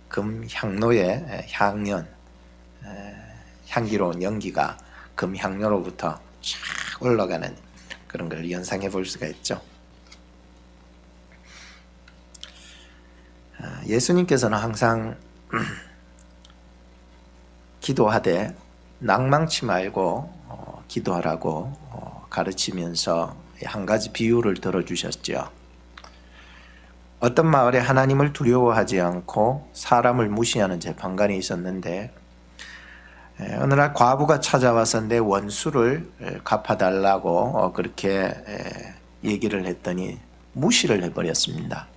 금향로의 향연, 향기로운 연기가 금향로로부터 쫙 올라가는 그런 걸 연상해 볼 수가 있죠. 예수님께서는 항상 기도하되 낭망치 말고 기도하라고 가르치면서 한 가지 비유를 들어주셨죠. 어떤 마을에 하나님을 두려워하지 않고 사람을 무시하는 재판관이 있었는데 어느 날 과부가 찾아와서 내 원수를 갚아달라고 그렇게 얘기를 했더니 무시를 해버렸습니다.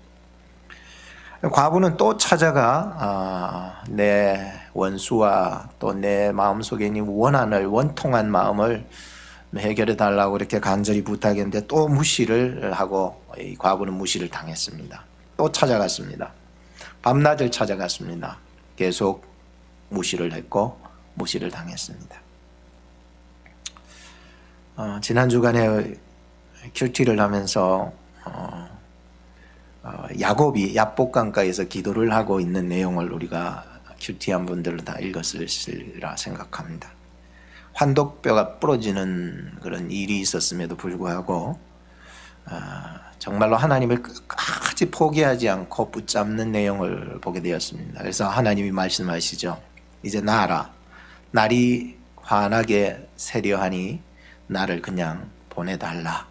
과부는 또 찾아가 내 원수와 또 내 마음속에 있는 원통한 마음을 해결해 달라고 이렇게 간절히 부탁했는데 또 무시를 하고 이 과부는 무시를 당했습니다. 또 찾아갔습니다. 밤낮을 찾아갔습니다. 계속 무시를 했고 무시를 당했습니다. 지난 주간에 큐티를 하면서 야곱이 야복강가에서 기도를 하고 있는 내용을 우리가 큐티한 분들은 다 읽었으리라 생각합니다. 환독뼈가 부러지는 그런 일이 있었음에도 불구하고 정말로 하나님을 끝까지 포기하지 않고 붙잡는 내용을 보게 되었습니다. 그래서 하나님이 말씀하시죠. 이제 나아라. 날이 환하게 세려하니 나를 그냥 보내달라.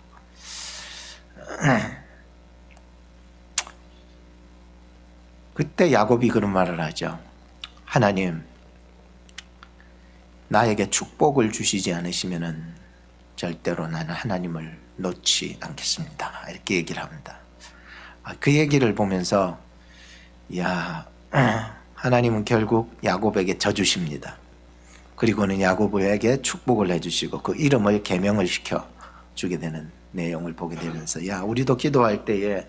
그때 야곱이 그런 말을 하죠. 하나님, 나에게 축복을 주시지 않으시면은 절대로 나는 하나님을 놓지 않겠습니다. 이렇게 얘기를 합니다. 그 얘기를 보면서 하나님은 결국 야곱에게 져주십니다. 그리고는 야곱에게 축복을 해주시고 그 이름을 계명을 시켜 주게 되는 내용을 보게 되면서 우리도 기도할 때에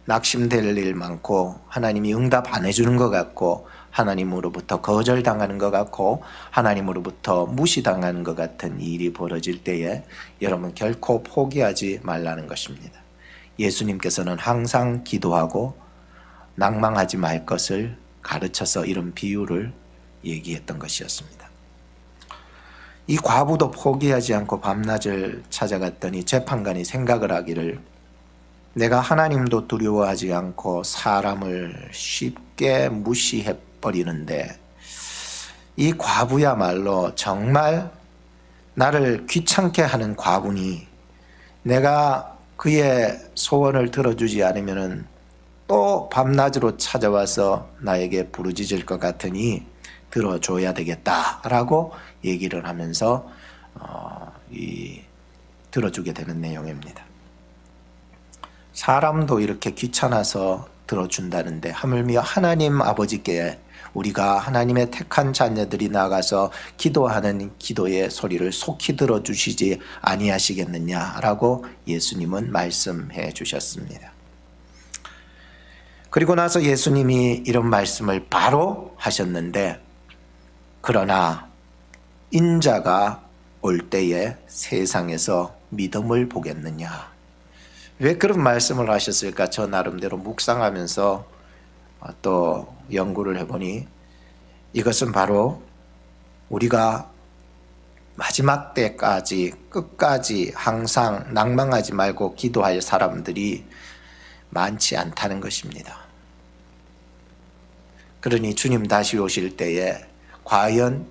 낙심될 일 많고 하나님이 응답 안 해주는 것 같고 하나님으로부터 거절당하는 것 같고 하나님으로부터 무시당하는 것 같은 일이 벌어질 때에 여러분 결코 포기하지 말라는 것입니다. 예수님께서는 항상 기도하고 낭망하지 말 것을 가르쳐서 이런 비유를 얘기했던 것이었습니다. 이 과부도 포기하지 않고 밤낮을 찾아갔더니 재판관이 생각을 하기를 내가 하나님도 두려워하지 않고 사람을 쉽게 무시해 버리는데 이 과부야말로 정말 나를 귀찮게 하는 과부니 내가 그의 소원을 들어주지 않으면 또 밤낮으로 찾아와서 나에게 부르짖을 것 같으니 들어줘야 되겠다라고 얘기를 하면서 들어주게 되는 내용입니다. 사람도 이렇게 귀찮아서 들어준다는데 하물며 하나님 아버지께 우리가 하나님의 택한 자녀들이 나가서 기도하는 기도의 소리를 속히 들어주시지 아니하시겠느냐라고 예수님은 말씀해 주셨습니다. 그리고 나서 예수님이 이런 말씀을 바로 하셨는데 그러나 인자가 올 때에 세상에서 믿음을 보겠느냐. 왜 그런 말씀을 하셨을까? 저 나름대로 묵상하면서 또 연구를 해보니 이것은 바로 우리가 마지막 때까지 끝까지 항상 낭망하지 말고 기도할 사람들이 많지 않다는 것입니다. 그러니 주님 다시 오실 때에 과연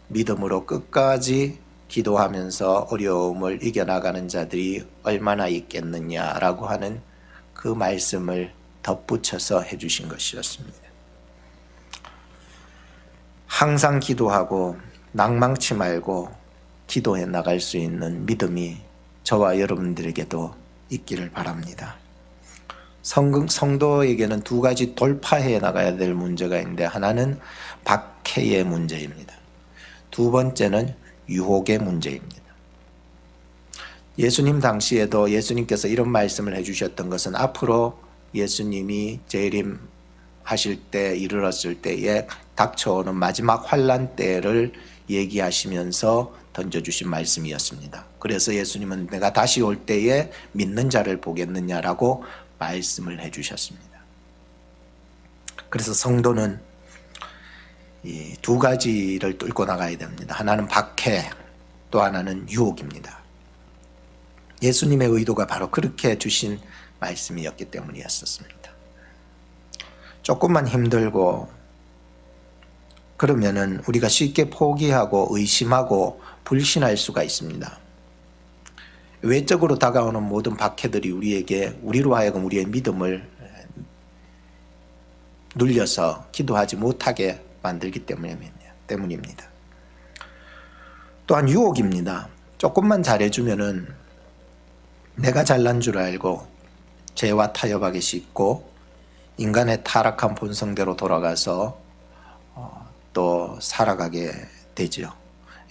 믿음으로 끝까지 기도하면서 어려움을 이겨나가는 자들이 얼마나 있겠느냐라고 하는 그 말씀을 덧붙여서 해주신 것이었습니다. 항상 기도하고 낭망치 말고 기도해 나갈 수 있는 믿음이 저와 여러분들에게도 있기를 바랍니다. 성도에게는 두 가지 돌파해 나가야 될 문제가 있는데 하나는 박해의 문제입니다. 두 번째는 유혹의 문제입니다. 예수님 당시에도 예수님께서 이런 말씀을 해주셨던 것은 앞으로 예수님이 재림하실 때 이르렀을 때에 닥쳐오는 마지막 환난 때를 얘기하시면서 던져주신 말씀이었습니다. 그래서 예수님은 내가 다시 올 때에 믿는 자를 보겠느냐라고 말씀을 해주셨습니다. 그래서 성도는 이 두 가지를 뚫고 나가야 됩니다. 하나는 박해, 또 하나는 유혹입니다. 예수님의 의도가 바로 그렇게 주신 말씀이었기 때문이었습니다. 조금만 힘들고 그러면은 우리가 쉽게 포기하고 의심하고 불신할 수가 있습니다. 외적으로 다가오는 모든 박해들이 우리로 하여금 우리의 믿음을 눌려서 기도하지 못하게 만들기 때문입니다. 또한 유혹입니다. 조금만 잘해주면은 내가 잘난 줄 알고 죄와 타협하기 쉽고 인간의 타락한 본성대로 돌아가서 또 살아가게 되죠.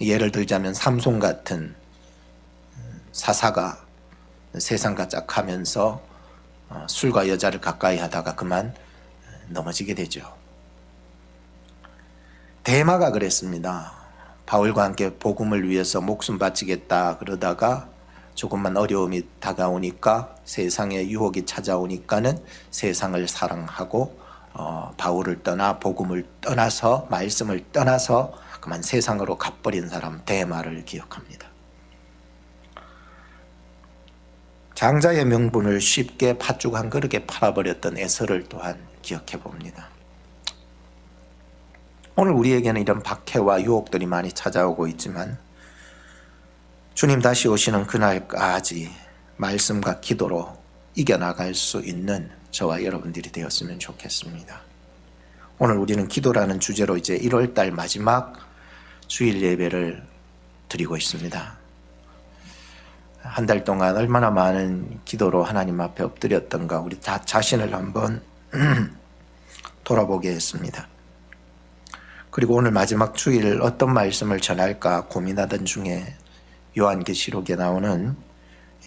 예를 들자면 삼손 같은 사사가 세상과 짝하면서 술과 여자를 가까이 하다가 그만 넘어지게 되죠. 데마가 그랬습니다. 바울과 함께 복음을 위해서 목숨 바치겠다 그러다가 조금만 어려움이 다가오니까 세상의 유혹이 찾아오니까는 세상을 사랑하고 바울을 떠나 복음을 떠나서 말씀을 떠나서 그만 세상으로 가버린 사람 데마를 기억합니다. 장자의 명분을 쉽게 팥죽 한 그릇에 팔아버렸던 에서를 또한 기억해 봅니다. 오늘 우리에게는 이런 박해와 유혹들이 많이 찾아오고 있지만 주님 다시 오시는 그날까지 말씀과 기도로 이겨나갈 수 있는 저와 여러분들이 되었으면 좋겠습니다. 오늘 우리는 기도라는 주제로 이제 1월달 마지막 주일 예배를 드리고 있습니다. 한 달 동안 얼마나 많은 기도로 하나님 앞에 엎드렸던가 우리 다 자신을 한번 돌아보게 했습니다. 그리고 오늘 마지막 주일 어떤 말씀을 전할까 고민하던 중에 요한계시록에 나오는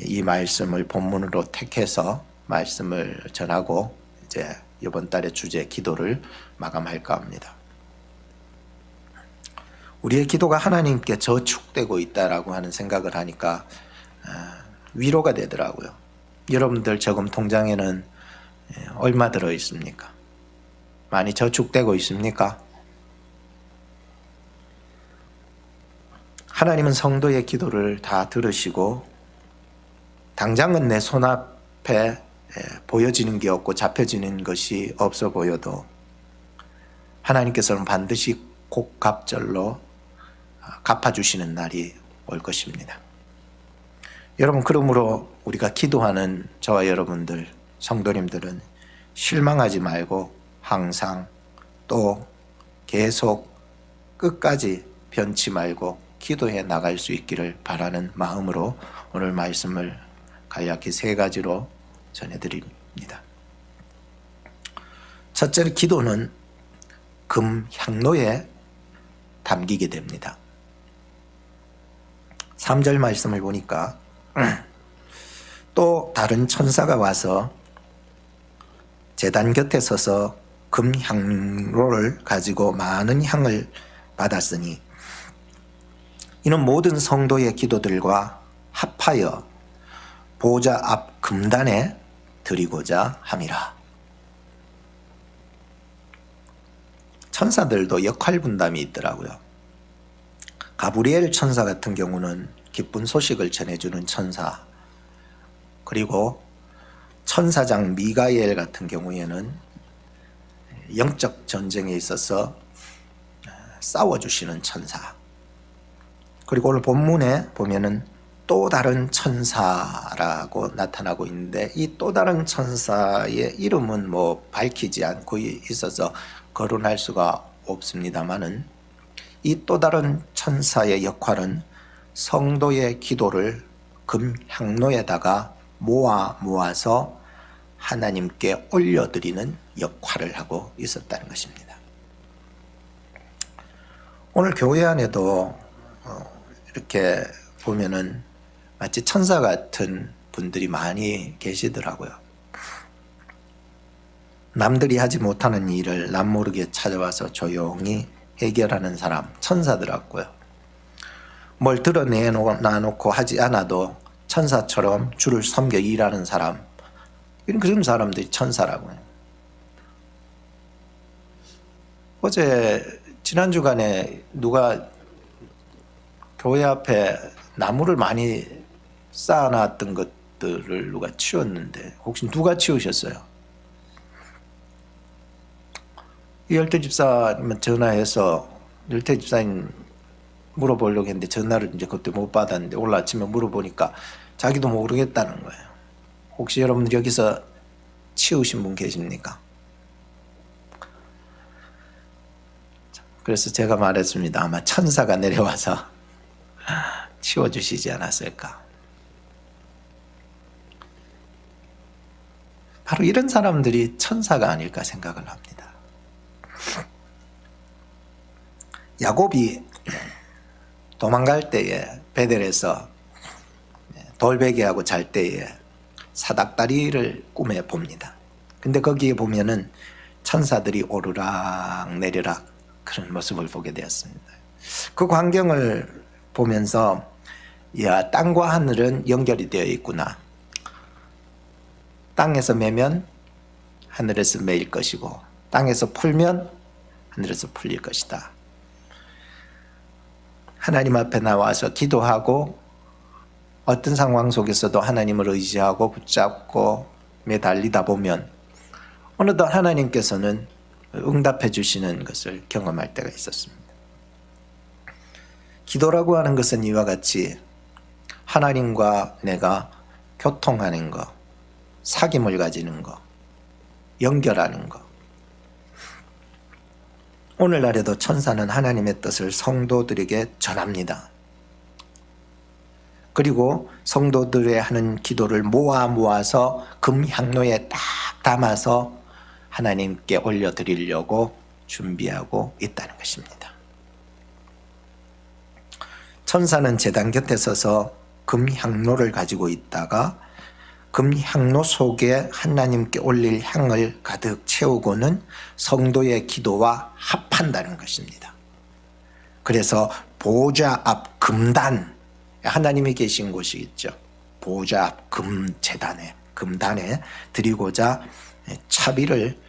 이 말씀을 본문으로 택해서 말씀을 전하고 이제 이번 달의 주제 기도를 마감할까 합니다. 우리의 기도가 하나님께 저축되고 있다라고 하는 생각을 하니까 위로가 되더라고요. 여러분들 저금 통장에는 얼마 들어 있습니까? 많이 저축되고 있습니까? 하나님은 성도의 기도를 다 들으시고 당장은 내 손앞에 보여지는 게 없고 잡혀지는 것이 없어 보여도 하나님께서는 반드시 곡갑절로 갚아주시는 날이 올 것입니다. 여러분, 그러므로 우리가 기도하는 저와 여러분들 성도님들은 실망하지 말고 항상 또 계속 끝까지 변치 말고 기도해 나갈 수 있기를 바라는 마음으로 오늘 말씀을 간략히 3가지로 전해드립니다. 첫째는 기도는 금향로에 담기게 됩니다. 3절 말씀을 보니까 또 다른 천사가 와서 제단 곁에 서서 금향로를 가지고 많은 향을 받았으니 이는 모든 성도의 기도들과 합하여 보좌 앞 금단에 드리고자 함이라. 천사들도 역할 분담이 있더라고요. 가브리엘 천사 같은 경우는 기쁜 소식을 전해주는 천사, 그리고 천사장 미가엘 같은 경우에는 영적 전쟁에 있어서 싸워주시는 천사, 그리고 오늘 본문에 보면은 또 다른 천사라고 나타나고 있는데 이 또 다른 천사의 이름은 밝히지 않고 있어서 거론할 수가 없습니다만은 이 또 다른 천사의 역할은 성도의 기도를 금향로에다가 모아서 하나님께 올려드리는 역할을 하고 있었다는 것입니다. 오늘 교회 안에도 이렇게 보면은 마치 천사 같은 분들이 많이 계시더라고요. 남들이 하지 못하는 일을 남모르게 찾아와서 조용히 해결하는 사람, 천사더라고요. 뭘 드러내놓고 하지 않아도 천사처럼 주를 섬겨 일하는 사람, 이런 그런 사람들이 천사라고요. 어제 지난 주간에 누가 교회 앞에 나무를 많이 쌓아놨던 것들을 누가 치웠는데 혹시 누가 치우셨어요? 열태 집사님은 전화해서 열태 집사님 물어보려고 했는데 전화를 이제 그때 못 받았는데 오늘 아침에 물어보니까 자기도 모르겠다는 거예요. 혹시 여러분들 여기서 치우신 분 계십니까? 그래서 제가 말했습니다. 아마 천사가 내려와서 치워주시지 않았을까. 바로 이런 사람들이 천사가 아닐까 생각을 합니다. 야곱이 도망갈 때에 베델에서 돌베개하고 잘 때에 사닥다리를 꿈에 봅니다. 근데 거기에 보면은 천사들이 오르락 내리락 그런 모습을 보게 되었습니다. 그 광경을 보면서 야, 땅과 하늘은 연결이 되어 있구나. 땅에서 매면 하늘에서 매일 것이고 땅에서 풀면 하늘에서 풀릴 것이다. 하나님 앞에 나와서 기도하고 어떤 상황 속에서도 하나님을 의지하고 붙잡고 매달리다 보면 어느덧 하나님께서는 응답해 주시는 것을 경험할 때가 있었습니다. 기도라고 하는 것은 이와 같이 하나님과 내가 교통하는 것, 사귐을 가지는 것, 연결하는 것. 오늘날에도 천사는 하나님의 뜻을 성도들에게 전합니다. 그리고 성도들의 하는 기도를 모아서 금향로에 딱 담아서 하나님께 올려드리려고 준비하고 있다는 것입니다. 천사는 제단 곁에 서서 금향로를 가지고 있다가 금향로 속에 하나님께 올릴 향을 가득 채우고는 성도의 기도와 합한다는 것입니다. 그래서 보좌 앞 금단, 하나님이 계신 곳이 있죠. 보좌 앞 금단에 드리고자 차비를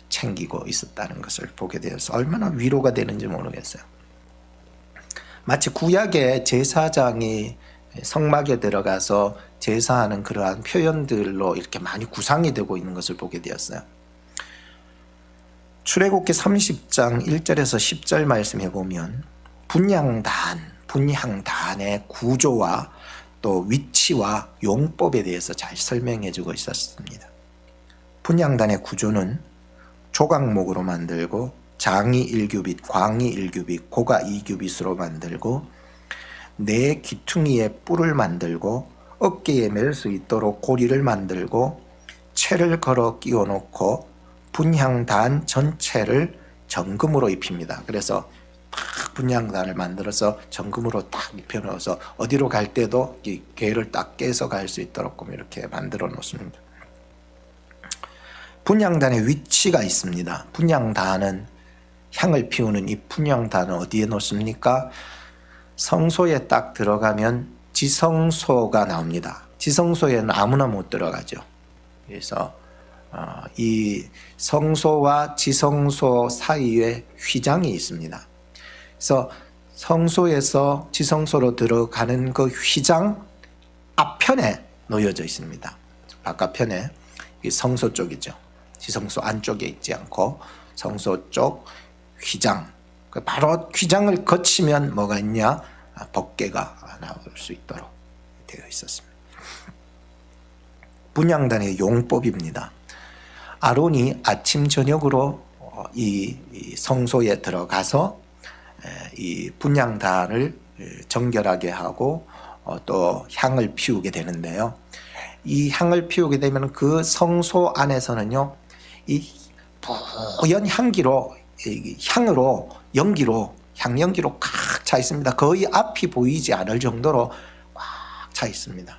챙기고 있었다는 것을 보게 되어서 얼마나 위로가 되는지 모르겠어요. 마치 구약의 제사장이 성막에 들어가서 제사하는 그러한 표현들로 이렇게 많이 구상이 되고 있는 것을 보게 되었어요. 출애굽기 30장 1절에서 10절 말씀해 보면 분향단의 구조와 또 위치와 용법에 대해서 잘 설명해 주고 있었습니다. 분향단의 구조는 조각목으로 만들고 장이 1규빗, 광이 1규빗, 고가 2규빗으로 만들고 네 귀퉁이에 뿔을 만들고 어깨에 멜 수 있도록 고리를 만들고 채를 걸어 끼워 놓고 분향단 전체를 정금으로 입힙니다. 그래서 딱 분향단을 만들어서 정금으로 딱 입혀 넣어서 어디로 갈 때도 이 궤를 딱 깨서 갈 수 있도록 이렇게 만들어 놓습니다. 분향단의 위치가 있습니다. 분향단은 향을 피우는 이 분향단은 어디에 놓습니까? 성소에 딱 들어가면 지성소가 나옵니다. 지성소에는 아무나 못 들어가죠. 그래서 이 성소와 지성소 사이에 휘장이 있습니다. 그래서 성소에서 지성소로 들어가는 그 휘장 앞편에 놓여져 있습니다. 바깥편에 성소 쪽이죠. 지성소 안쪽에 있지 않고 성소 쪽 휘장, 바로 휘장을 거치면 뭐가 있냐? 법궤가 나올 수 있도록 되어 있었습니다. 분향단의 용법입니다. 아론이 아침 저녁으로 이 성소에 들어가서 이 분향단을 정결하게 하고 또 향을 피우게 되는데요. 이 향을 피우게 되면 그 성소 안에서는요, 이 뿌연 향으로 향연기로 꽉 차 있습니다. 거의 앞이 보이지 않을 정도로 꽉 차 있습니다.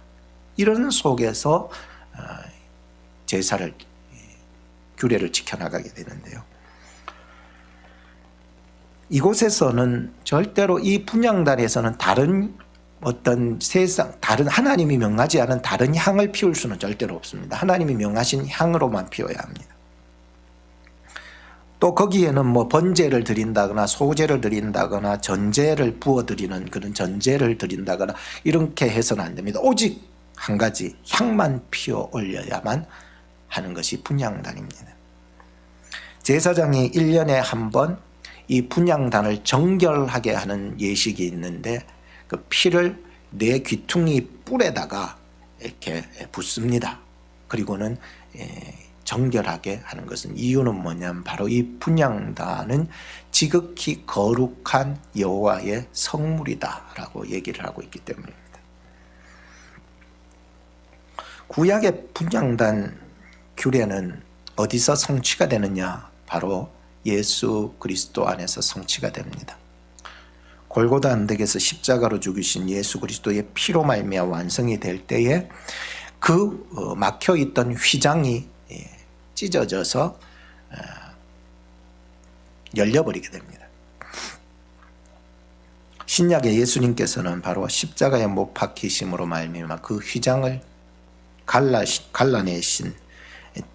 이런 속에서 제사를 규례를 지켜나가게 되는데요. 이곳에서는 절대로 이 분향단에서는 다른 하나님이 명하지 않은 다른 향을 피울 수는 절대로 없습니다. 하나님이 명하신 향으로만 피워야 합니다. 또 거기에는 뭐 번제를 드린다거나 소제를 드린다거나 전제를 부어드리는 그런 전제를 드린다거나 이렇게 해서는 안 됩니다. 오직 한 가지 향만 피워 올려야만 하는 것이 분향단입니다. 제사장이 1년에 한 번 이 분향단을 정결하게 하는 예식이 있는데 그 피를 내 귀퉁이 뿔에다가 이렇게 붓습니다. 그리고는 정결하게 하는 것은 이유는 뭐냐면 바로 이 분향단은 지극히 거룩한 여호와의 성물이다라고 얘기를 하고 있기 때문입니다. 구약의 분향단 규례는 어디서 성취가 되느냐? 바로 예수 그리스도 안에서 성취가 됩니다. 골고다 언덕에서 십자가로 죽으신 예수 그리스도의 피로 말미암아 완성이 될 때에 그 막혀있던 휘장이 찢어져서 열려버리게 됩니다. 신약의 예수님께서는 바로 십자가에 못 박히심으로 말미암아 그 휘장을 갈라내신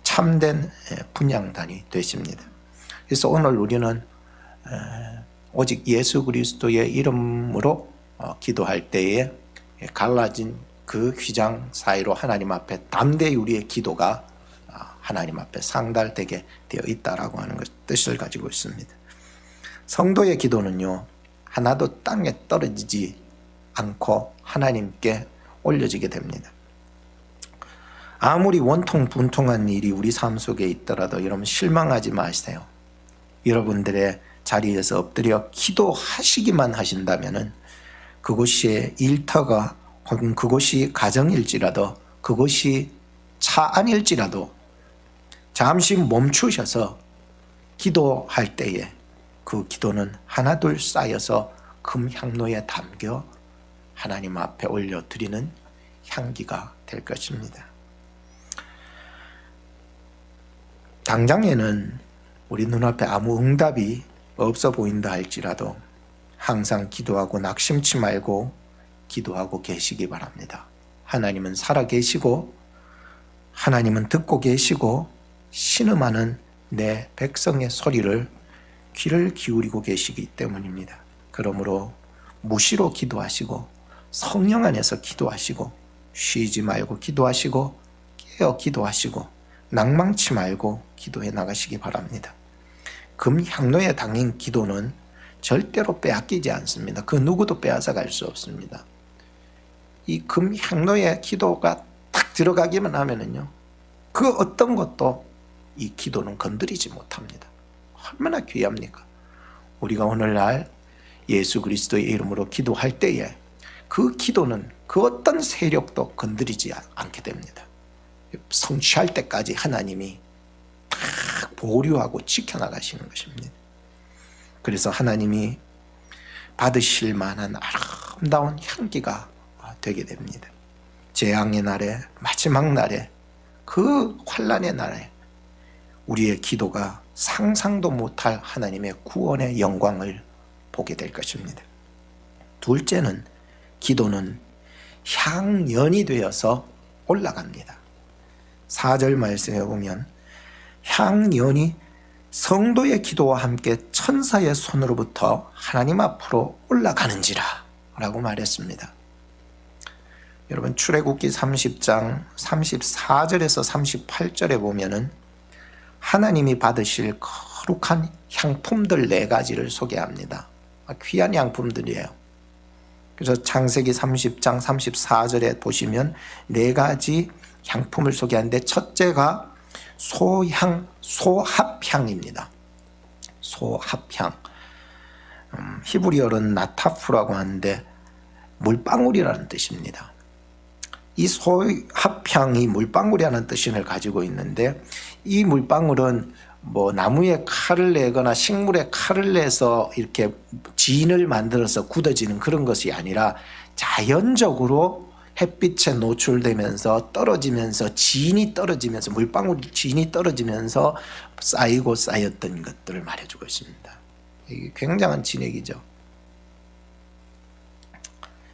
참된 분향단이 되십니다. 그래서 오늘 우리는 오직 예수 그리스도의 이름으로 기도할 때에 갈라진 그 휘장 사이로 하나님 앞에 담대히 우리의 기도가 하나님 앞에 상달되게 되어 있다라고 하는 뜻을 가지고 있습니다. 성도의 기도는요, 하나도 땅에 떨어지지 않고 하나님께 올려지게 됩니다. 아무리 원통분통한 일이 우리 삶 속에 있더라도 여러분 실망하지 마세요. 여러분들의 자리에서 엎드려 기도하시기만 하신다면은 그곳이 일터가 혹은 그곳이 가정일지라도 그곳이 차 안일지라도 잠시 멈추셔서 기도할 때에 그 기도는 하나둘 쌓여서 금향로에 담겨 하나님 앞에 올려드리는 향기가 될 것입니다. 당장에는 우리 눈앞에 아무 응답이 없어 보인다 할지라도 항상 기도하고 낙심치 말고 기도하고 계시기 바랍니다. 하나님은 살아계시고 하나님은 듣고 계시고 신음하는 내 백성의 소리를 귀를 기울이고 계시기 때문입니다. 그러므로 무시로 기도하시고 성령 안에서 기도하시고 쉬지 말고 기도하시고 깨어 기도하시고 낭망치 말고 기도해 나가시기 바랍니다. 금향로에 담긴 기도는 절대로 빼앗기지 않습니다. 그 누구도 빼앗아갈 수 없습니다. 이 금향로에 기도가 딱 들어가기만 하면은요, 그 어떤 것도 이 기도는 건드리지 못합니다. 얼마나 귀합니까? 우리가 오늘날 예수 그리스도의 이름으로 기도할 때에 그 기도는 그 어떤 세력도 건드리지 않게 됩니다. 성취할 때까지 하나님이 딱 보류하고 지켜나가시는 것입니다. 그래서 하나님이 받으실 만한 아름다운 향기가 되게 됩니다. 재앙의 날에, 마지막 날에, 그 환난의 날에 우리의 기도가 상상도 못할 하나님의 구원의 영광을 보게 될 것입니다. 둘째는 기도는 향연이 되어서 올라갑니다. 4절 말씀에 보면 향연이 성도의 기도와 함께 천사의 손으로부터 하나님 앞으로 올라가는지라 라고 말했습니다. 여러분 출애굽기 30장 34절에서 38절에 보면은 하나님이 받으실 거룩한 향품들 4가지를 소개합니다. 귀한 향품들이에요. 그래서 창세기 30장 34절에 보시면 4가지 향품을 소개하는데 첫째가 소합향입니다. 소합향. 히브리어로는 나타프라고 하는데 물방울이라는 뜻입니다. 이 소합향이 물방울이라는 뜻을 가지고 있는데 이 물방울은 뭐 나무에 칼을 내거나 식물에 칼을 내서 이렇게 진을 만들어서 굳어지는 그런 것이 아니라 자연적으로 햇빛에 노출되면서 떨어지면서 진이 떨어지면서 물방울 진이 떨어지면서 쌓이고 쌓였던 것들을 말해주고 있습니다. 이게 굉장한 진액이죠.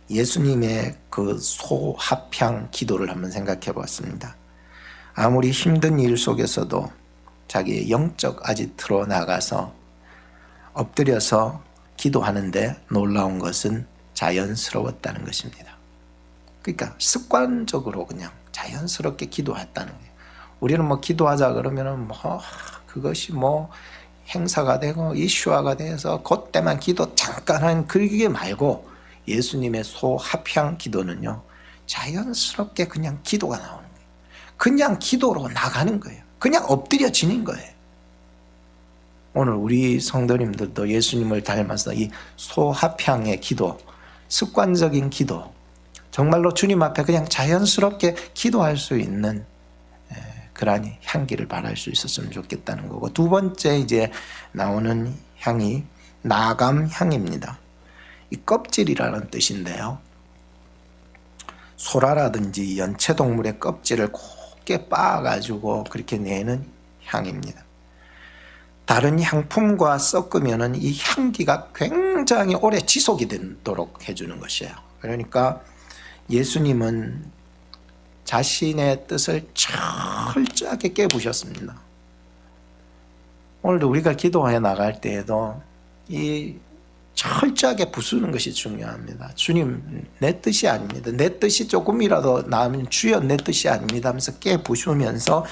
예수님의 그 소합향 기도를 한번 생각해 보았습니다. 아무리 힘든 일 속에서도 자기의 영적 아지트로 나가서 엎드려서 기도하는데 놀라운 것은 자연스러웠다는 것입니다. 그러니까 습관적으로 그냥 자연스럽게 기도했다는 거예요. 우리는 뭐 기도하자 그러면은 뭐 그것이 뭐 행사가 되고 이슈화가 돼서 그때만 기도 잠깐 한 그게 말고 예수님의 소합향 기도는요, 자연스럽게 그냥 기도가 나오는 거예요. 그냥 기도로 나가는 거예요. 그냥 엎드려지는 거예요. 오늘 우리 성도님들도 예수님을 닮아서 이 소합향의 기도, 습관적인 기도, 정말로 주님 앞에 그냥 자연스럽게 기도할 수 있는 그러한 향기를 발할 수 있었으면 좋겠다는 거고, 두 번째 이제 나오는 향이 나감향입니다. 이 껍질이라는 뜻인데요, 소라라든지 연체동물의 껍질을 곱게 빻아가지고 그렇게 내는 향입니다. 다른 향품과 섞으면 이 향기가 굉장히 오래 지속이 되도록 해주는 것이에요. 그러니까 예수님은 자신의 뜻을 철저하게 깨부셨습니다. 오늘도 우리가 기도해 나갈 때에도 이 철저하게 부수는 것이 중요합니다. 주님, 내 뜻이 아닙니다. 내 뜻이 조금이라도 나으면 주여 내 뜻이 아닙니다 하면서 깨부수면서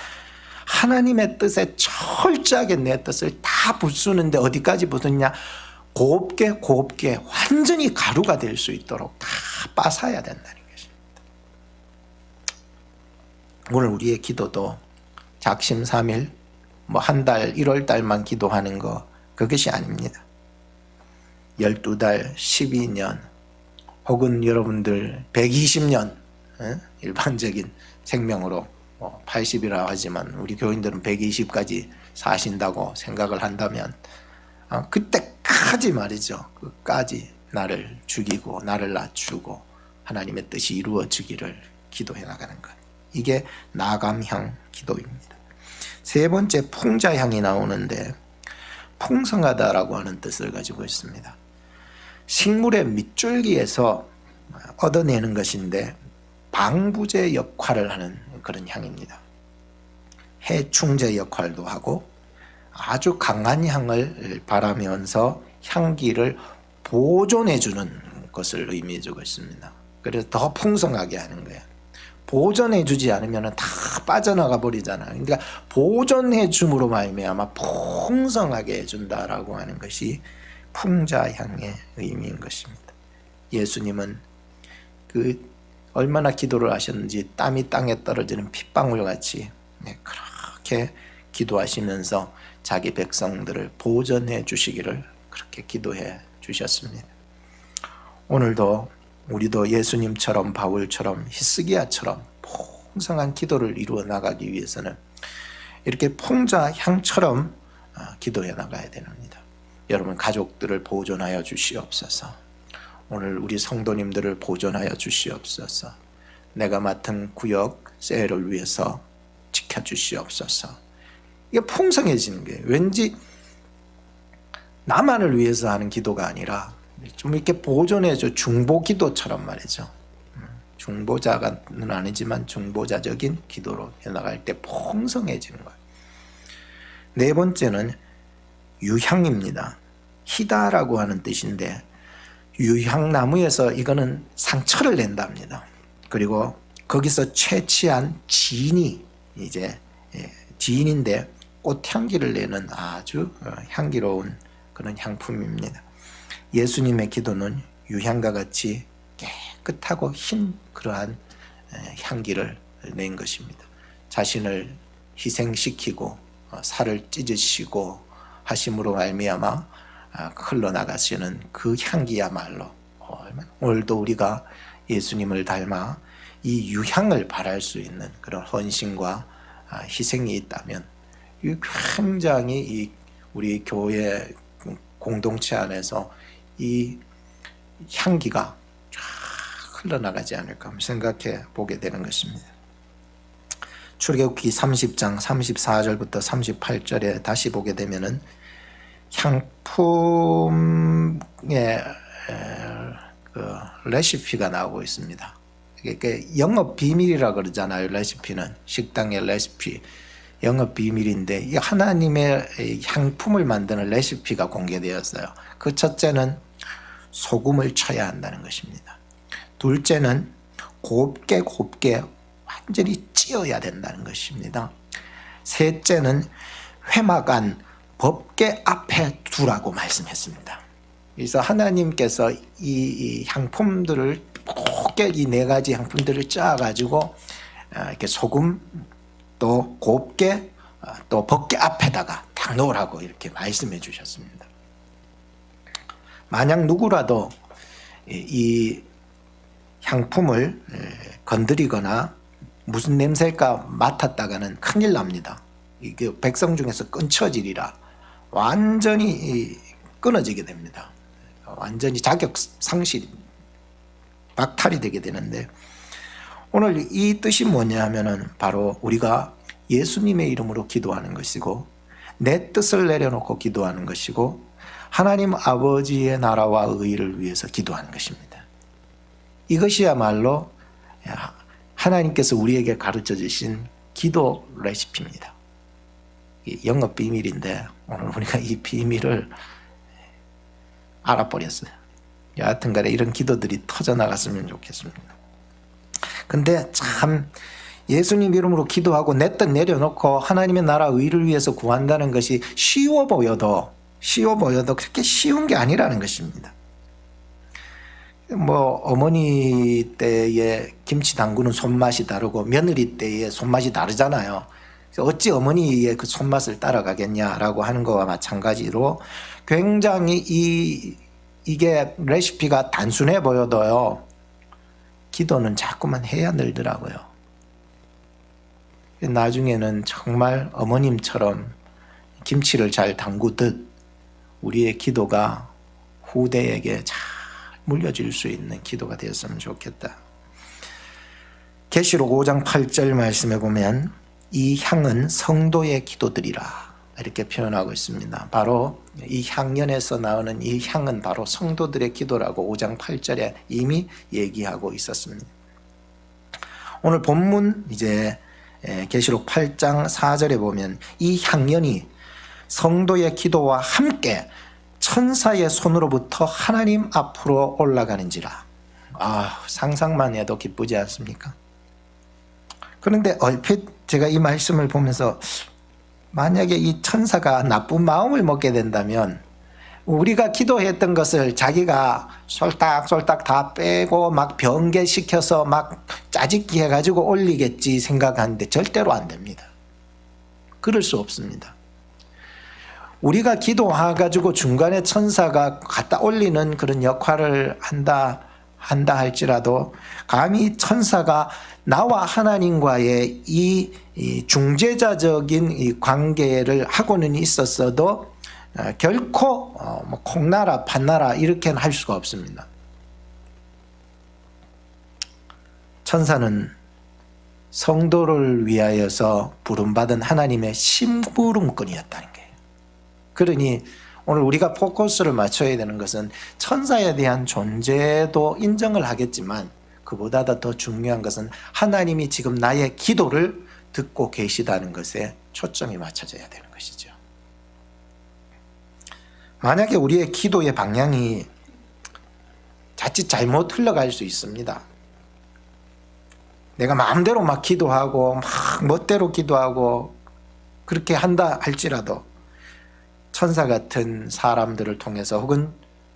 하나님의 뜻에 철저하게 내 뜻을 다 부수는데 어디까지 부수냐? 곱게 완전히 가루가 될 수 있도록 다 빻아야 된다는 것입니다. 오늘 우리의 기도도 작심삼일 뭐 한 달, 1월 달만 기도하는 거 그것이 아닙니다. 12달, 12년 혹은 여러분들 120년 일반적인 생명으로 80이라 하지만 우리 교인들은 120까지 사신다고 생각을 한다면 그때까지 말이죠. 끝까지 나를 죽이고 나를 낮추고 하나님의 뜻이 이루어지기를 기도해 나가는 것. 이게 나감향 기도입니다. 세 번째 풍자향이 나오는데 풍성하다라고 하는 뜻을 가지고 있습니다. 식물의 밑줄기에서 얻어내는 것인데 방부제 역할을 하는 그런 향입니다. 해충제 역할도 하고 아주 강한 향을 발하면서 향기를 보존해주는 것을 의미해주고 있습니다. 그래서 더 풍성하게 하는 거예요. 보존해주지 않으면 다 빠져나가 버리잖아요. 그러니까 보존해줌으로 말미암아 풍성하게 해준다라고 하는 것이 풍자향의 의미인 것입니다. 예수님은 얼마나 기도를 하셨는지 땀이 땅에 떨어지는 핏방울같이 그렇게 기도하시면서 자기 백성들을 보존해 주시기를 그렇게 기도해 주셨습니다. 오늘도 우리도 예수님처럼 바울처럼 히스기야처럼 풍성한 기도를 이루어 나가기 위해서는 이렇게 풍자향처럼 기도해 나가야 됩니다. 여러분 가족들을 보존하여 주시옵소서. 오늘 우리 성도님들을 보존하여 주시옵소서. 내가 맡은 구역 셀을 위해서 지켜주시옵소서. 이게 풍성해지는 거예요. 왠지 나만을 위해서 하는 기도가 아니라 좀 이렇게 보존해줘 중보 기도처럼 말이죠. 중보자는 아니지만 중보자적인 기도로 해나갈 때 풍성해지는 거예요. 네 번째는 유향입니다. 희다라고 하는 뜻인데 유향나무에서 이거는 상처를 낸답니다. 그리고 거기서 채취한 진이 이제 진인데 꽃향기를 내는 아주 향기로운 그런 향품입니다. 예수님의 기도는 유향과 같이 깨끗하고 흰 그러한 향기를 낸 것입니다. 자신을 희생시키고 살을 찢으시고 하심으로 말미암아 흘러나가시는 그 향기야말로 오늘도 우리가 예수님을 닮아 이 유향을 발할 수 있는 그런 헌신과 희생이 있다면 굉장히 우리 교회 공동체 안에서 이 향기가 쫙 흘러나가지 않을까 생각해 보게 되는 것입니다. 출애굽기 30장 34절부터 38절에 다시 보게 되면은 향품의 그 레시피가 나오고 있습니다. 이게 영업 비밀이라 그러잖아요. 레시피는 식당의 레시피. 영업 비밀인데 이 하나님의 향품을 만드는 레시피가 공개되었어요. 그 첫째는 소금을 쳐야 한다는 것입니다. 둘째는 곱게 완전히 찌어야 된다는 것입니다. 셋째는 회막 법궤 앞에 두라고 말씀했습니다. 그래서 하나님께서 이 향품들을 곱게 이 네 가지 향품들을 짜가지고 이렇게 소금 또 곱게 또 법궤 앞에다가 딱 놓으라고 이렇게 말씀해 주셨습니다. 만약 누구라도 이 향품을 건드리거나 무슨 냄새일까 맡았다가는 큰일 납니다. 이게 백성 중에서 끊쳐지리라. 완전히 끊어지게 됩니다. 완전히 자격 상실, 박탈이 되게 되는데, 오늘 이 뜻이 뭐냐 하면은 바로 우리가 예수님의 이름으로 기도하는 것이고 내 뜻을 내려놓고 기도하는 것이고 하나님 아버지의 나라와 의를 위해서 기도하는 것입니다. 이것이야말로 하나님께서 우리에게 가르쳐 주신 기도 레시피입니다. 영업 비밀인데 오늘 우리가 이 비밀을 알아버렸어요. 여하튼 간에 이런 기도들이 터져나갔으면 좋겠습니다. 근데 참 예수님 이름으로 기도하고 내 뜻 내려놓고 하나님의 나라 의를 위해서 구한다는 것이 쉬워 보여도 그렇게 쉬운 게 아니라는 것입니다. 뭐 어머니 때의 김치 담그는 손맛이 다르고 며느리 때의 손맛이 다르잖아요. 어찌 어머니의 그 손맛을 따라가겠냐라고 하는 것과 마찬가지로 굉장히 이게 레시피가 단순해 보여도요, 기도는 자꾸만 해야 늘더라고요. 나중에는 정말 어머님처럼 김치를 잘 담그듯 우리의 기도가 후대에게 잘 물려질 수 있는 기도가 되었으면 좋겠다. 계시록 5장 8절 말씀에 보면 이 향은 성도의 기도들이라 이렇게 표현하고 있습니다. 바로 이 향연에서 나오는 이 향은 바로 성도들의 기도라고 5장 8절에 이미 얘기하고 있었습니다. 오늘 본문 이제 계시록 8장 4절에 보면 이 향연이 성도의 기도와 함께 천사의 손으로부터 하나님 앞으로 올라가는지라. 상상만 해도 기쁘지 않습니까? 그런데 얼핏 제가 이 말씀을 보면서 만약에 이 천사가 나쁜 마음을 먹게 된다면 우리가 기도했던 것을 자기가 솔딱솔딱 다 빼고 막 변개시켜서 막 짜집기 해가지고 올리겠지 생각하는데 절대로 안 됩니다. 그럴 수 없습니다. 우리가 기도해가지고 중간에 천사가 갖다 올리는 그런 역할을 한다 할지라도 감히 천사가 나와 하나님과의 이 중재자적인 이 관계를 하고는 있었어도 결코 뭐 콩나라 판나라 이렇게는 할 수가 없습니다. 천사는 성도를 위하여서 부름받은 하나님의 심부름꾼이었다는 거예요. 그러니 오늘 우리가 포커스를 맞춰야 되는 것은 천사에 대한 존재도 인정을 하겠지만 그보다 더 중요한 것은 하나님이 지금 나의 기도를 듣고 계시다는 것에 초점이 맞춰져야 되는 것이죠. 만약에 우리의 기도의 방향이 자칫 잘못 흘러갈 수 있습니다. 내가 마음대로 막 기도하고 막 멋대로 기도하고 그렇게 한다 할지라도 천사 같은 사람들을 통해서 혹은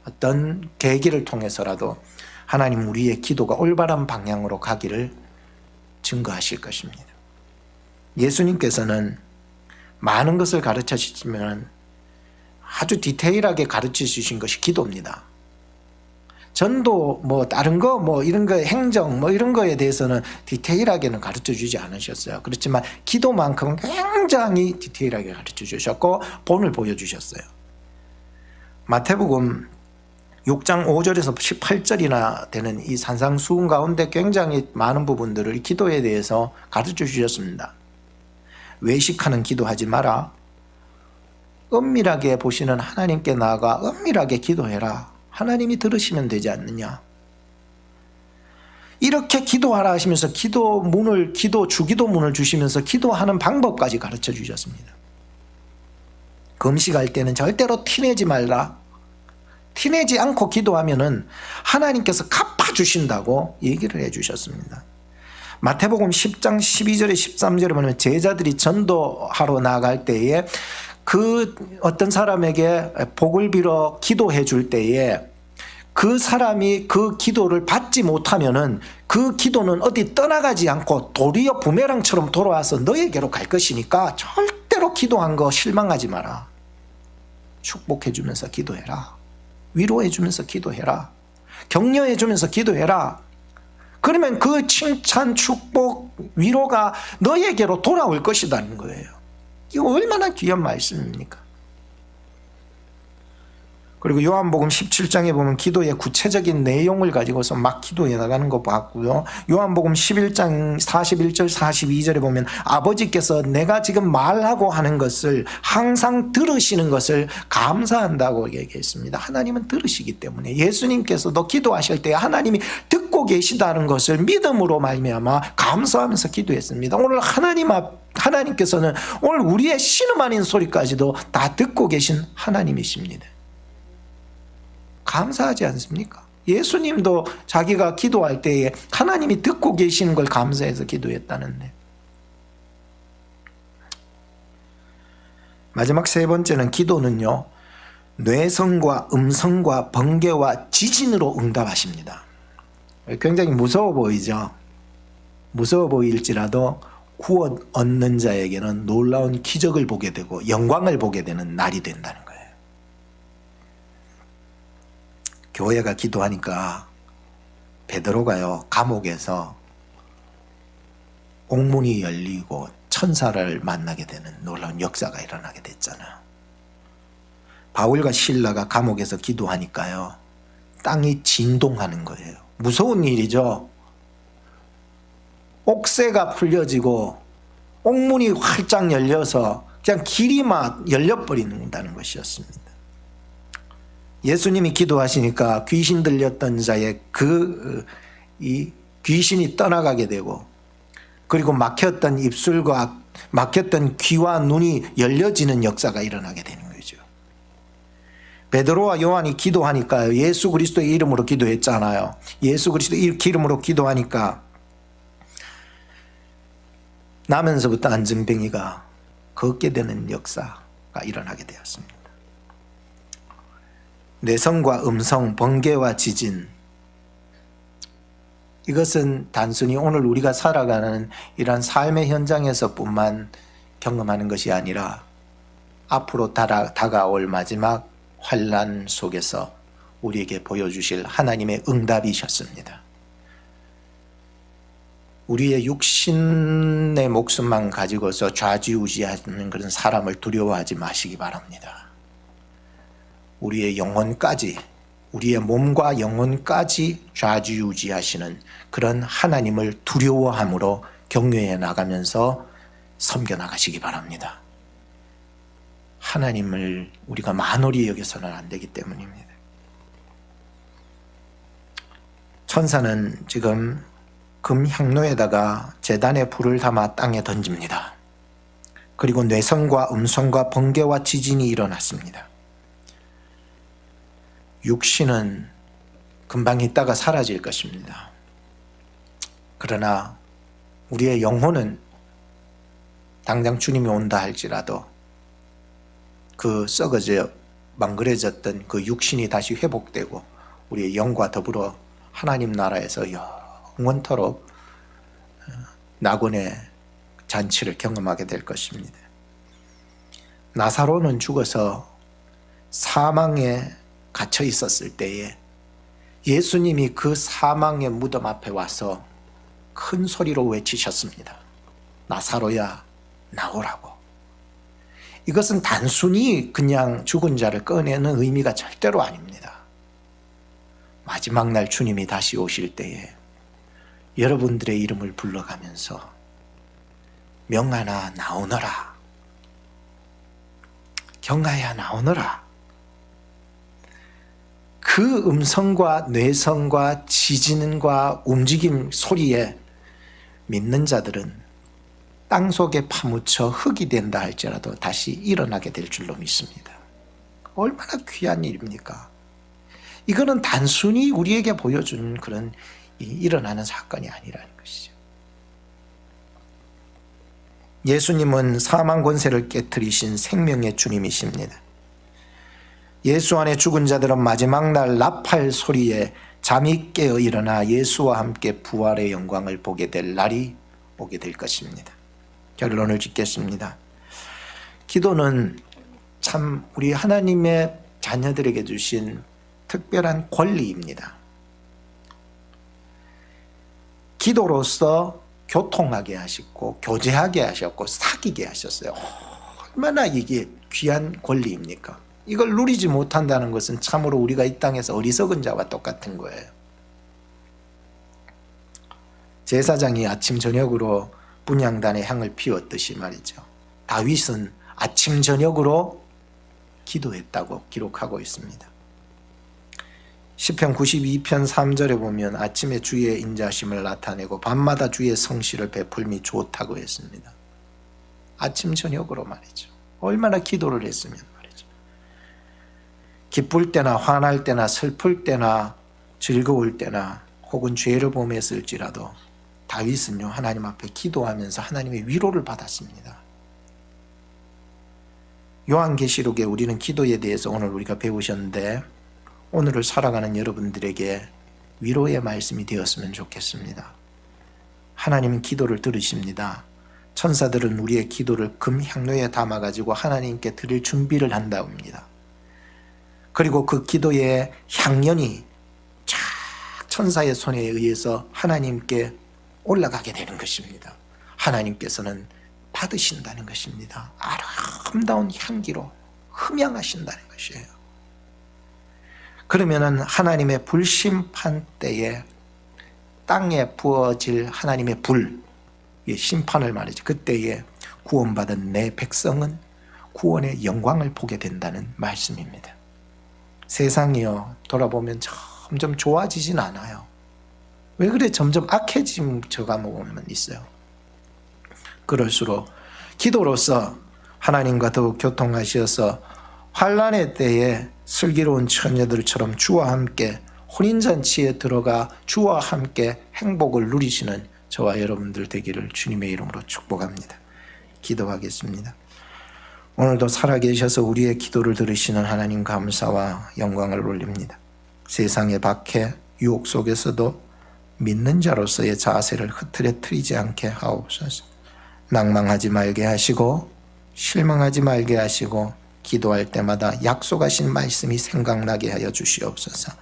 어떤 계기를 통해서라도 하나님 우리의 기도가 올바른 방향으로 가기를 증거하실 것입니다. 예수님께서는 많은 것을 가르쳐 주시면 아주 디테일하게 가르쳐 주신 것이 기도입니다. 전도 뭐 다른 거 뭐 이런 거 행정 뭐 이런 거에 대해서는 디테일하게는 가르쳐 주지 않으셨어요. 그렇지만 기도만큼은 굉장히 디테일하게 가르쳐 주셨고 본을 보여주셨어요. 마태복음 6장 5절에서 18절이나 되는 이 산상수훈 가운데 굉장히 많은 부분들을 기도에 대해서 가르쳐 주셨습니다. 외식하는 기도하지 마라. 은밀하게 보시는 하나님께 나아가 은밀하게 기도해라. 하나님이 들으시면 되지 않느냐. 이렇게 기도하라 하시면서 주기도 문을 주시면서 기도하는 방법까지 가르쳐 주셨습니다. 금식할 때는 절대로 티내지 말라. 티내지 않고 기도하면은 하나님께서 갚아주신다고 얘기를 해 주셨습니다. 마태복음 10장 12절에 13절에 보면 제자들이 전도하러 나갈 때에 그 어떤 사람에게 복을 빌어 기도해 줄 때에 그 사람이 그 기도를 받지 못하면은 그 기도는 어디 떠나가지 않고 도리어 부메랑처럼 돌아와서 너에게로 갈 것이니까 절대로 기도한 거 실망하지 마라. 축복해 주면서 기도해라. 위로해 주면서 기도해라. 격려해 주면서 기도해라. 그러면 그 칭찬, 축복, 위로가 너에게로 돌아올 것이라는 거예요. 이거 얼마나 귀한 말씀입니까? 그리고 요한복음 17장에 보면 기도의 구체적인 내용을 가지고서 막 기도해 나가는 거 봤고요. 요한복음 11장 41절 42절에 보면 아버지께서 내가 지금 말하고 하는 것을 항상 들으시는 것을 감사한다고 얘기했습니다. 하나님은 들으시기 때문에 예수님께서도 기도하실 때 하나님이 듣고 계시다는 것을 믿음으로 말미암아 감사하면서 기도했습니다. 오늘 하나님께서는 오늘 우리의 신음 아닌 소리까지도 다 듣고 계신 하나님이십니다. 감사하지 않습니까? 예수님도 자기가 기도할 때에 하나님이 듣고 계시는 걸 감사해서 기도했다는데. 마지막 세 번째는 기도는요, 뇌성과 음성과 번개와 지진으로 응답하십니다. 굉장히 무서워 보이죠? 무서워 보일지라도 구원 얻는 자에게는 놀라운 기적을 보게 되고 영광을 보게 되는 날이 된다는 거예요. 교회가 기도하니까 베드로가요, 감옥에서 옥문이 열리고 천사를 만나게 되는 놀라운 역사가 일어나게 됐잖아요. 바울과 실라가 감옥에서 기도하니까요, 땅이 진동하는 거예요. 무서운 일이죠. 옥새가 풀려지고 옥문이 활짝 열려서 그냥 길이 막 열려버린다는 것이었습니다. 예수님이 기도하시니까 귀신 들렸던 자의 이 귀신이 떠나가게 되고, 그리고 막혔던 입술과 막혔던 귀와 눈이 열려지는 역사가 일어나게 되는 거죠. 베드로와 요한이 기도하니까 예수 그리스도의 이름으로 기도했잖아요. 예수 그리스도의 이름으로 기도하니까 나면서부터 안증뱅이가 걷게 되는 역사가 일어나게 되었습니다. 뇌성과 음성, 번개와 지진, 이것은 단순히 오늘 우리가 살아가는 이러한 삶의 현장에서뿐만 경험하는 것이 아니라 앞으로 다가올 마지막 환난 속에서 우리에게 보여주실 하나님의 응답이셨습니다. 우리의 육신의 목숨만 가지고서 좌지우지하는 그런 사람을 두려워하지 마시기 바랍니다. 우리의 영혼까지, 우리의 몸과 영혼까지 좌지우지하시는 그런 하나님을 두려워함으로 격려해 나가면서 섬겨나가시기 바랍니다. 하나님을 우리가 만홀히 여겨서는 안 되기 때문입니다. 천사는 지금 금향로에다가 제단에 불을 담아 땅에 던집니다. 그리고 뇌성과 음성과 번개와 지진이 일어났습니다. 육신은 금방 있다가 사라질 것입니다. 그러나 우리의 영혼은 당장 주님이 온다 할지라도 그 썩어져 망그러졌던 그 육신이 다시 회복되고 우리의 영과 더불어 하나님 나라에서 영원토록 낙원의 잔치를 경험하게 될 것입니다. 나사로는 죽어서 사망에 갇혀 있었을 때에 예수님이 그 사망의 무덤 앞에 와서 큰 소리로 외치셨습니다. 나사로야, 나오라고. 이것은 단순히 그냥 죽은 자를 꺼내는 의미가 절대로 아닙니다. 마지막 날 주님이 다시 오실 때에 여러분들의 이름을 불러가면서 명하나 나오너라, 경하야 나오너라, 그 음성과 뇌성과 지진과 움직임 소리에 믿는 자들은 땅속에 파묻혀 흙이 된다 할지라도 다시 일어나게 될 줄로 믿습니다. 얼마나 귀한 일입니까? 이거는 단순히 우리에게 보여준 그런 일어나는 사건이 아니라는 것이죠. 예수님은 사망 권세를 깨뜨리신 생명의 주님이십니다. 예수 안에 죽은 자들은 마지막 날 나팔 소리에 잠이 깨어 일어나 예수와 함께 부활의 영광을 보게 될 날이 오게 될 것입니다. 결론을 짓겠습니다. 기도는 참 우리 하나님의 자녀들에게 주신 특별한 권리입니다. 기도로서 교통하게 하시고 교제하게 하셨고 사귀게 하셨어요. 얼마나 이게 귀한 권리입니까? 이걸 누리지 못한다는 것은 참으로 우리가 이 땅에서 어리석은 자와 똑같은 거예요. 제사장이 아침 저녁으로 분향단에 향을 피웠듯이 말이죠. 다윗은 아침 저녁으로 기도했다고 기록하고 있습니다. 시편 92편 3절에 보면 아침에 주의 인자심을 나타내고 밤마다 주의 성실을 베풀미 좋다고 했습니다. 아침 저녁으로 말이죠. 얼마나 기도를 했으면 말이죠. 기쁠 때나 화날 때나 슬플 때나 즐거울 때나 혹은 죄를 범했을지라도 다윗은요 하나님 앞에 기도하면서 하나님의 위로를 받았습니다. 요한계시록에 우리는 기도에 대해서 오늘 우리가 배우셨는데 오늘을 살아가는 여러분들에게 위로의 말씀이 되었으면 좋겠습니다. 하나님은 기도를 들으십니다. 천사들은 우리의 기도를 금향로에 담아가지고 하나님께 드릴 준비를 한다옵니다. 그리고 그 기도의 향연이 쫙 천사의 손에 의해서 하나님께 올라가게 되는 것입니다. 하나님께서는 받으신다는 것입니다. 아름다운 향기로 흠양하신다는 것이에요. 그러면은 하나님의 불심판 때에 땅에 부어질 하나님의 불, 심판을 말이죠. 그때에 구원받은 내 백성은 구원의 영광을 보게 된다는 말씀입니다. 세상이요 돌아보면 점점 좋아지진 않아요. 왜 그래? 점점 악해짐 저가면 있어요. 그럴수록 기도로서 하나님과 더욱 교통하셔서 환난의 때에 슬기로운 처녀들처럼 주와 함께 혼인잔치에 들어가 주와 함께 행복을 누리시는 저와 여러분들 되기를 주님의 이름으로 축복합니다. 기도하겠습니다. 오늘도 살아계셔서 우리의 기도를 들으시는 하나님 감사와 영광을 올립니다. 세상의 박해, 유혹 속에서도 믿는 자로서의 자세를 흐트러뜨리지 않게 하옵소서. 낭망하지 말게 하시고 실망하지 말게 하시고 기도할 때마다 약속하신 말씀이 생각나게 하여 주시옵소서.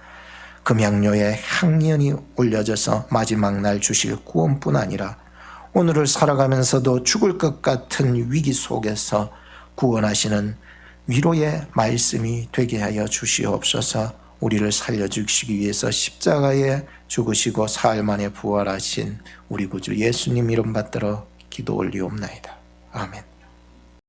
금향료에 향연이 올려져서 마지막 날 주실 구원뿐 아니라 오늘을 살아가면서도 죽을 것 같은 위기 속에서 구원하시는 위로의 말씀이 되게 하여 주시옵소서. 우리를 살려주시기 위해서 십자가에 죽으시고 사흘 만에 부활하신 우리 구주 예수님 이름 받들어 기도 올리옵나이다. 아멘.